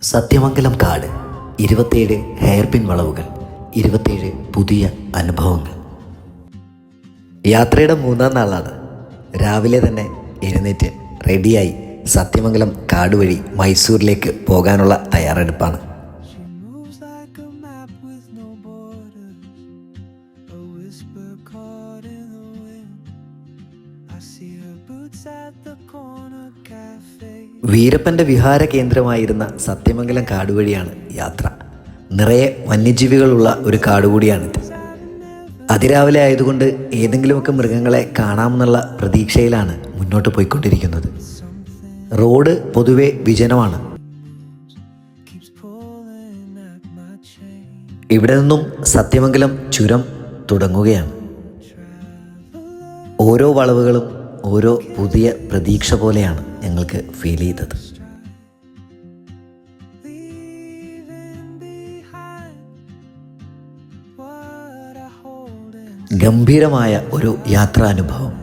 സത്യമംഗലം കാട്, 27 ഹെയർപിൻ വളവുകൾ, 27 പുതിയ അനുഭവങ്ങൾ. യാത്രയുടെ 3-ാം നാളാണ്. രാവിലെ തന്നെ എഴുന്നേറ്റ് റെഡിയായി സത്യമംഗലം കാട് വഴി മൈസൂരിലേക്ക് പോകാനുള്ള തയ്യാറെടുപ്പാണ്. വീരപ്പൻ്റെ വിഹാര കേന്ദ്രമായിരുന്ന സത്യമംഗലം കാടുവഴിയാണ് യാത്ര. നിറയെ വന്യജീവികളുള്ള ഒരു കാടുകൂടിയാണിത്. അതിരാവിലെ ആയതുകൊണ്ട് ഏതെങ്കിലുമൊക്കെ മൃഗങ്ങളെ കാണാമെന്നുള്ള പ്രതീക്ഷയിലാണ് മുന്നോട്ട് പോയിക്കൊണ്ടിരിക്കുന്നത്. റോഡ് പൊതുവെ വിജനമാണ്. ഇവിടെ നിന്നും സത്യമംഗലം ചുരം തുടങ്ങുകയാണ്. ഓരോ വളവുകളും ഓരോ പുതിയ പ്രതീക്ഷ പോലെയാണ് ഞങ്ങൾക്ക് ഫീൽ ചെയ്തത്. ഗംഭീരമായ ഒരു യാത്രാനുഭവം.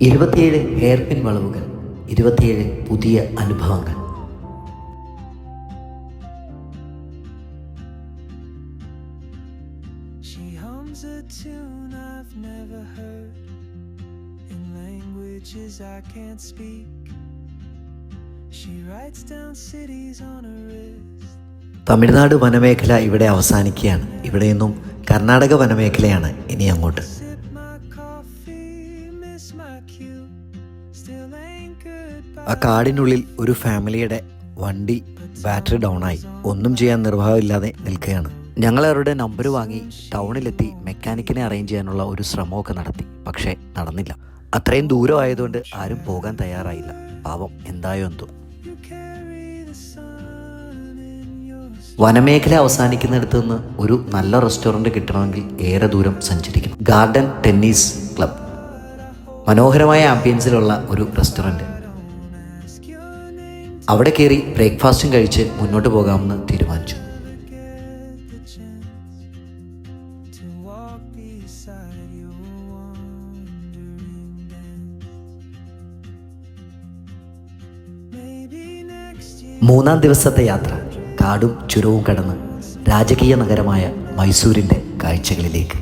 ഇരുപത്തിയേഴ് ഹെയർപിൻ വളവുകൾ, 27 പുതിയ അനുഭവങ്ങൾ. She hums a tune I've never heard in languages I can't speak. She writes down cities on her wrist. Tamil Nadu വനമേഖല ഇവിടെ അവസാനിക്കുകയാണ്. ഇവിടെ നിന്നും കർണാടക വനമേഖലയാണ് ഇനി അങ്ങോട്ട്. ആ കാടിനുള്ളിൽ ഒരു ഫാമിലിയുടെ വണ്ടി ബാറ്ററി ഡൗണായി ഒന്നും ചെയ്യാൻ നിർവാഹമില്ലാതെ നിൽക്കുകയാണ്. ഞങ്ങൾ അവരുടെ നമ്പർ വാങ്ങി ടൗണിലെത്തി മെക്കാനിക്കിനെ അറേഞ്ച് ചെയ്യാനുള്ള ഒരു ശ്രമമൊക്കെ നടത്തി. പക്ഷേ നടന്നില്ല. അത്രയും ദൂരം ആയതുകൊണ്ട് ആരും പോകാൻ തയ്യാറായില്ല. പാവം എന്തായോ എന്തോ. വനമേഖല അവസാനിക്കുന്നിടത്ത് നിന്ന് ഒരു നല്ല റെസ്റ്റോറൻറ്റ് കിട്ടണമെങ്കിൽ ഏറെ ദൂരം സഞ്ചരിക്കണം. ഗാർഡൻ ടെന്നീസ് ക്ലബ്, മനോഹരമായ ആംബിയൻസിലുള്ള ഒരു റെസ്റ്റോറൻറ്റ്. അവിടെ കയറി ബ്രേക്ക്ഫാസ്റ്റും കഴിച്ച് മുന്നോട്ട് പോകാമെന്ന് തീരുമാനിച്ചു. മൂന്നാം ദിവസത്തെ യാത്ര കാടും ചുരവും കടന്ന് രാജകീയ നഗരമായ മൈസൂരിൻ്റെ കാഴ്ചകളിലേക്ക്.